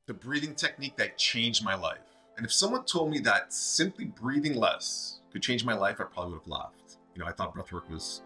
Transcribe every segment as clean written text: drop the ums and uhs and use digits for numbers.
The breathing technique that changed my life. And if someone told me that simply breathing less could change my life, I probably would have laughed. I thought breathwork was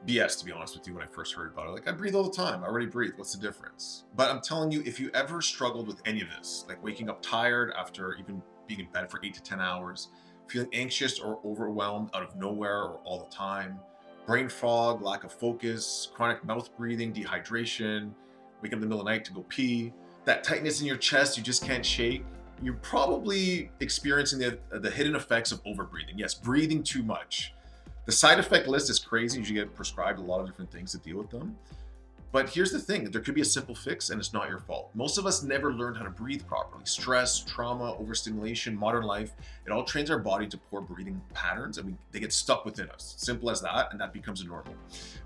BS, to be honest with you, when I first heard about it. Like, I breathe all the time. I already breathe. What's the difference? But I'm telling you, if you ever struggled with any of this, like waking up tired after even being in bed for 8 to 10 hours, feeling anxious or overwhelmed out of nowhere or all the time, brain fog, lack of focus, chronic mouth breathing, dehydration, waking up in the middle of the night to go pee, that tightness in your chest you just can't shake, you're probably experiencing the hidden effects of overbreathing. Yes, breathing too much. The side effect list is crazy. You get prescribed a lot of different things to deal with them. But here's the thing, there could be a simple fix and it's not your fault. Most of us never learned how to breathe properly. Stress, trauma, overstimulation, modern life, it all trains our body to poor breathing patterns and they get stuck within us. Simple as that, and that becomes a normal.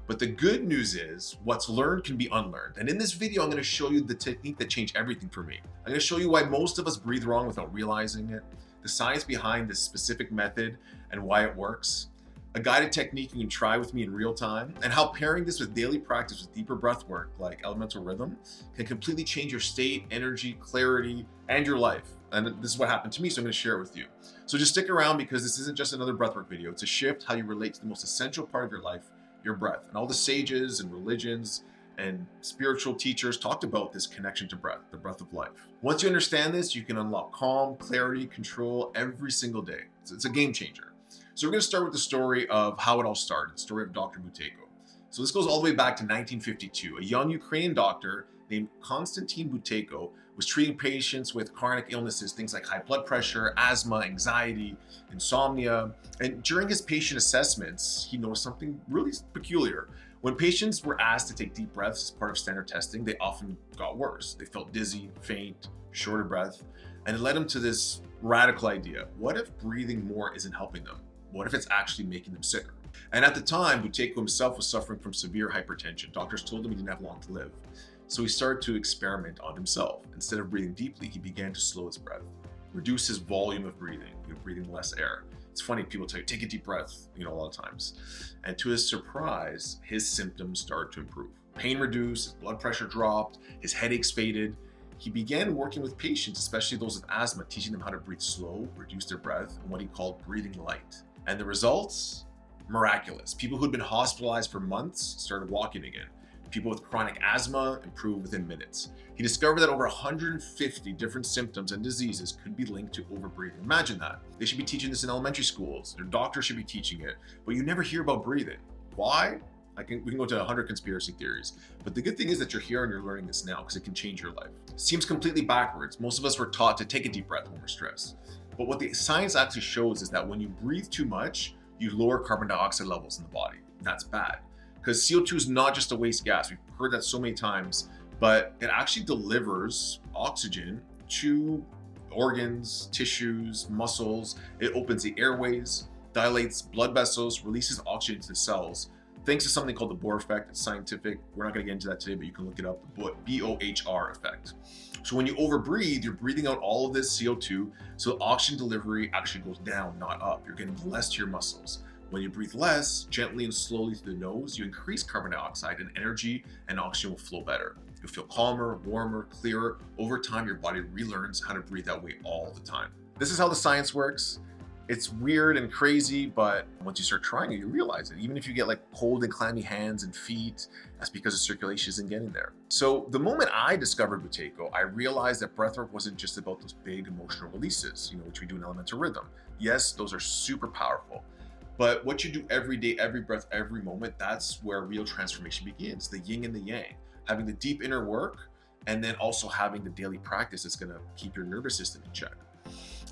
But the good news is what's learned can be unlearned. And in this video, I'm gonna show you the technique that changed everything for me. I'm gonna show you why most of us breathe wrong without realizing it, the science behind this specific method and why it works, a guided technique you can try with me in real time, and how pairing this with daily practice with deeper breath work like Elemental Rhythm can completely change your state, energy, clarity, and your life. And this is what happened to me, so I'm gonna share it with you. So just stick around because this isn't just another breathwork video. It's a shift how you relate to the most essential part of your life, your breath. And all the sages and religions and spiritual teachers talked about this connection to breath, the breath of life. Once you understand this, you can unlock calm, clarity, control every single day. It's a game changer. So we're going to start with the story of how it all started, the story of Dr. Buteyko. So this goes all the way back to 1952. A young Ukrainian doctor named Konstantin Buteyko was treating patients with chronic illnesses, things like high blood pressure, asthma, anxiety, insomnia. And during his patient assessments, he noticed something really peculiar. When patients were asked to take deep breaths as part of standard testing, they often got worse. They felt dizzy, faint, short of breath, and it led him to this radical idea. What if breathing more isn't helping them? What if it's actually making them sicker? And at the time, Buteyko himself was suffering from severe hypertension. Doctors told him he didn't have long to live. So he started to experiment on himself. Instead of breathing deeply, he began to slow his breath, reduce his volume of breathing, breathing less air. It's funny, people tell you, take a deep breath, a lot of times. And to his surprise, his symptoms started to improve. Pain reduced, his blood pressure dropped, his headaches faded. He began working with patients, especially those with asthma, teaching them how to breathe slow, reduce their breath, and what he called breathing light. And the results? Miraculous. People who'd been hospitalized for months started walking again. People with chronic asthma improved within minutes. He discovered that over 150 different symptoms and diseases could be linked to overbreathing. Imagine that. They should be teaching this in elementary schools. Their doctors should be teaching it, but you never hear about breathing. Why? We can go to 100 conspiracy theories, but the good thing is that you're here and you're learning this now because it can change your life. Seems completely backwards. Most of us were taught to take a deep breath when we're stressed. But what the science actually shows is that when you breathe too much, you lower carbon dioxide levels in the body. That's bad because CO2 is not just a waste gas. We've heard that so many times, but it actually delivers oxygen to organs, tissues, muscles. It opens the airways, dilates blood vessels, releases oxygen to the cells. Thanks to something called the Bohr effect. It's scientific. We're not going to get into that today, but you can look it up, the BOHR effect. So when you overbreathe, you're breathing out all of this CO2, so oxygen delivery actually goes down, not up. You're getting less to your muscles. When you breathe less, gently and slowly through the nose, you increase carbon dioxide and energy, and oxygen will flow better. You'll feel calmer, warmer, clearer. Over time, your body relearns how to breathe that way all the time. This is how the science works. It's weird and crazy, but once you start trying it, you realize it. Even if you get like cold and clammy hands and feet, that's because the circulation isn't getting there. So the moment I discovered Buteyko, I realized that breathwork wasn't just about those big emotional releases, which we do in Elemental Rhythm. Yes, those are super powerful. But what you do every day, every breath, every moment, that's where real transformation begins. The yin and the yang, having the deep inner work, and then also having the daily practice that's gonna keep your nervous system in check.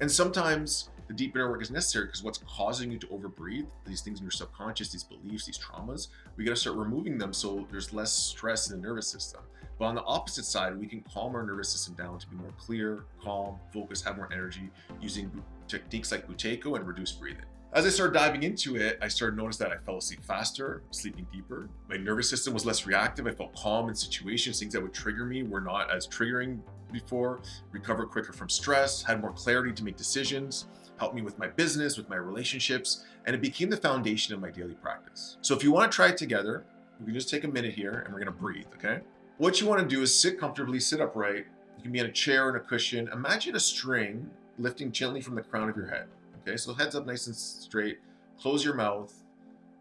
And sometimes the deep inner work is necessary because what's causing you to overbreathe, these things in your subconscious, these beliefs, these traumas, we got to start removing them so there's less stress in the nervous system. But on the opposite side, we can calm our nervous system down to be more clear, calm, focus, have more energy using techniques like Buteyko and reduced breathing. As I started diving into it, I started to notice that I fell asleep faster, sleeping deeper. My nervous system was less reactive. I felt calm in situations. Things that would trigger me were not as triggering before. Recovered quicker from stress, had more clarity to make decisions, helped me with my business, with my relationships, and it became the foundation of my daily practice. So if you want to try it together, we can just take a minute here and we're going to breathe, okay? What you want to do is sit comfortably, sit upright. You can be on a chair or in a cushion. Imagine a string lifting gently from the crown of your head. Okay, so heads up nice and straight. Close your mouth.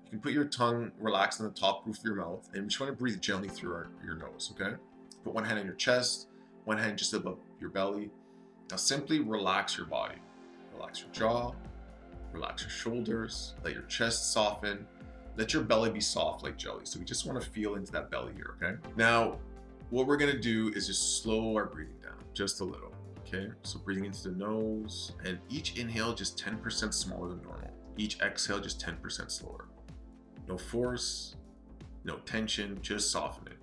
You can put your tongue relaxed on the top roof of your mouth, and we just want to breathe gently through your nose, okay? Put one hand on your chest, one hand just above your belly. Now simply relax your body. Relax your jaw, relax your shoulders, let your chest soften, let your belly be soft like jelly. So we just want to feel into that belly here, okay? Now, what we're gonna do is just slow our breathing down, just a little, okay? So breathing into the nose, and each inhale just 10% smaller than normal. Each exhale just 10% slower. No force, no tension, just soften it.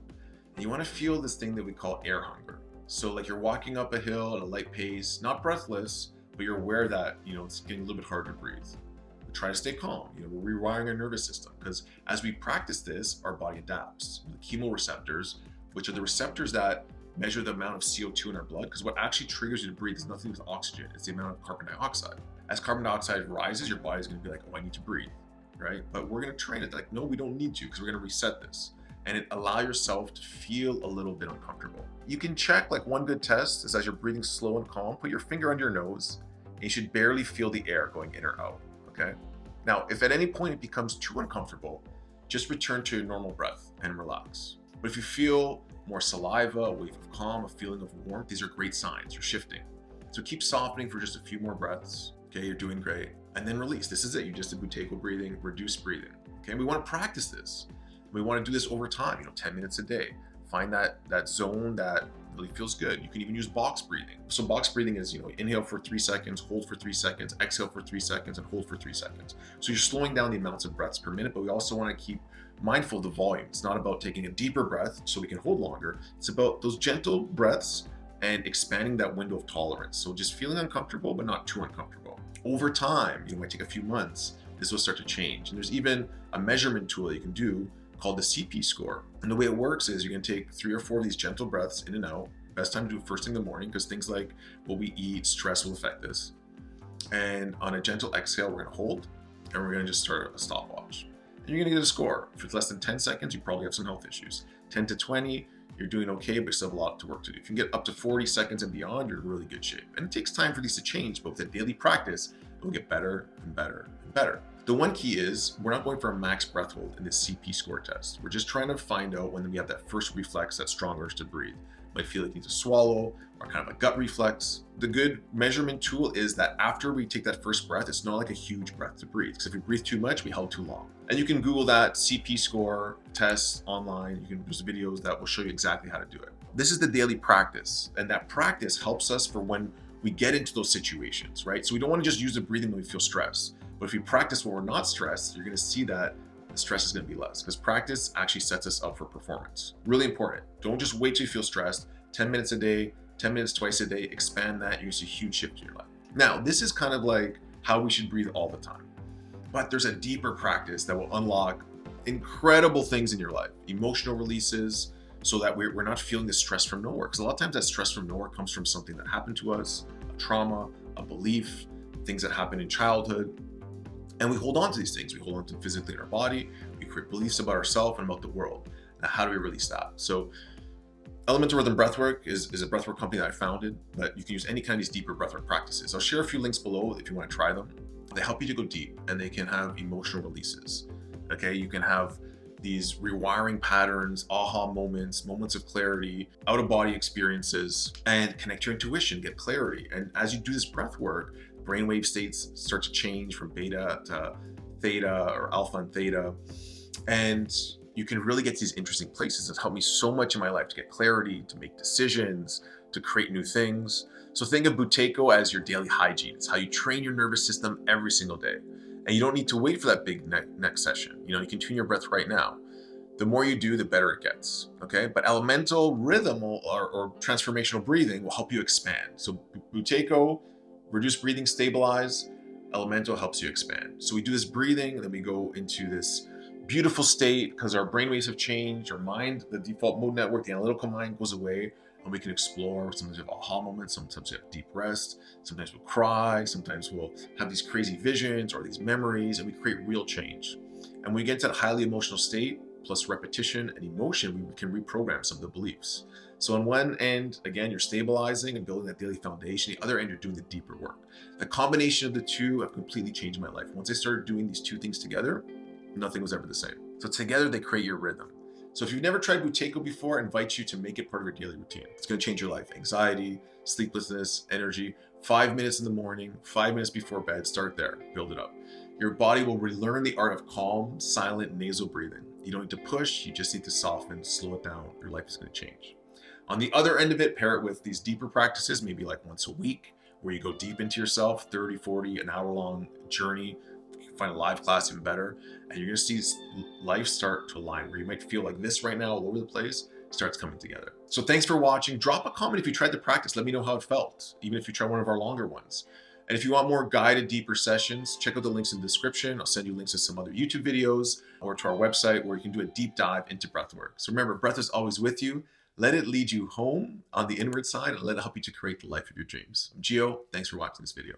And you want to feel this thing that we call air hunger. So like you're walking up a hill at a light pace, not breathless, but you're aware that, it's getting a little bit harder to breathe. But try to stay calm. We're rewiring our nervous system, because as we practice this, our body adapts. The chemoreceptors, which are the receptors that measure the amount of CO2 in our blood, because what actually triggers you to breathe is nothing with oxygen, it's the amount of carbon dioxide. As carbon dioxide rises, your body's going to be like, oh, I need to breathe, right? But we're going to train it like, no, we don't need to, because we're going to reset this. And allow yourself to feel a little bit uncomfortable. You can check, like, one good test is as you're breathing slow and calm, put your finger under your nose, and you should barely feel the air going in or out, okay? Now, if at any point it becomes too uncomfortable, just return to your normal breath and relax. But if you feel more saliva, a wave of calm, a feeling of warmth, these are great signs, you're shifting. So keep softening for just a few more breaths, okay? You're doing great. And then release. This is it, you just did Buteyko breathing, reduced breathing, okay? We wanna practice this. We want to do this over time, 10 minutes a day. Find that zone that really feels good. You can even use box breathing. So box breathing is, inhale for 3 seconds, hold for 3 seconds, exhale for 3 seconds, and hold for 3 seconds. So you're slowing down the amounts of breaths per minute, but we also want to keep mindful of the volume. It's not about taking a deeper breath so we can hold longer. It's about those gentle breaths and expanding that window of tolerance. So just feeling uncomfortable, but not too uncomfortable. Over time, it might take a few months, this will start to change. And there's even a measurement tool that you can do called the CP score. And the way it works is you're gonna take 3 or 4 of these gentle breaths in and out. Best time to do it first thing in the morning, because things like what we eat, stress will affect this. And on a gentle exhale, we're gonna hold, and we're gonna just start a stopwatch. And you're gonna get a score. If it's less than 10 seconds, you probably have some health issues. 10 to 20, you're doing okay, but you still have a lot of work to do. If you can get up to 40 seconds and beyond, you're in really good shape. And it takes time for these to change, but with a daily practice, it will get better and better and better. The one key is we're not going for a max breath hold in this CP score test. We're just trying to find out when we have that first reflex, that strong urge to breathe. Might feel like you need to swallow, or kind of a gut reflex. The good measurement tool is that after we take that first breath, it's not like a huge breath to breathe, because if we breathe too much, we held too long. And you can Google that CP score test online. There's videos that will show you exactly how to do it. This is the daily practice, and that practice helps us for when we get into those situations, right? So we don't want to just use the breathing when we feel stressed. But if we practice when we're not stressed, you're going to see that the stress is going to be less, because practice actually sets us up for performance. Really important. Don't just wait till you feel stressed. 10 minutes a day, 10 minutes twice a day, expand that. You're going to see a huge shift in your life. Now, this is kind of like how we should breathe all the time. But there's a deeper practice that will unlock incredible things in your life. Emotional releases, so that we're not feeling the stress from nowhere. Because a lot of times that stress from nowhere comes from something that happened to us, a trauma, a belief, things that happened in childhood. And we hold on to these things. We hold on to them physically in our body. We create beliefs about ourselves and about the world. Now, how do we release that? So Elemental Rhythm Breathwork is a breathwork company that I founded, but you can use any kind of these deeper breathwork practices. I'll share a few links below if you want to try them. They help you to go deep, and they can have emotional releases. Okay, you can have these rewiring patterns, aha moments, moments of clarity, out-of-body experiences, and connect your intuition, get clarity. And as you do this breath work, brainwave states start to change from beta to theta, or alpha and theta. And you can really get to these interesting places. It's helped me so much in my life to get clarity, to make decisions, to create new things. So think of Buteyko as your daily hygiene. It's how you train your nervous system every single day. And you don't need to wait for that big next session. You can tune your breath right now. The more you do, the better it gets, okay? But elemental rhythm or transformational breathing will help you expand. So Buteyko, reduce breathing, stabilize. Elemental helps you expand. So we do this breathing, and then we go into this beautiful state because our brainwaves have changed. Our mind, the default mode network, the analytical mind goes away, and we can explore. Sometimes we have aha moments, sometimes we have deep rest, sometimes we'll cry, sometimes we'll have these crazy visions or these memories, and we create real change. And when we get to that highly emotional state, plus repetition and emotion, we can reprogram some of the beliefs. So on one end, again, you're stabilizing and building that daily foundation. The other end, you're doing the deeper work. The combination of the two have completely changed my life. Once I started doing these two things together, nothing was ever the same. So together they create your rhythm. So if you've never tried Buteyko before, I invite you to make it part of your daily routine. It's going to change your life. Anxiety, sleeplessness, energy. 5 minutes in the morning, 5 minutes before bed, start there, build it up. Your body will relearn the art of calm, silent, nasal breathing. You don't need to push, you just need to soften, slow it down. Your life is going to change. On the other end of it, pair it with these deeper practices, maybe like once a week, where you go deep into yourself, 30, 40, an hour-long journey. You can find a live class even better. And you're going to see life start to align, where you might feel like this right now all over the place, starts coming together. So thanks for watching. Drop a comment if you tried the practice. Let me know how it felt, even if you try one of our longer ones. And if you want more guided, deeper sessions, check out the links in the description. I'll send you links to some other YouTube videos or to our website where you can do a deep dive into breathwork. So remember, breath is always with you. Let it lead you home on the inward side and let it help you to create the life of your dreams. I'm Gio. Thanks for watching this video.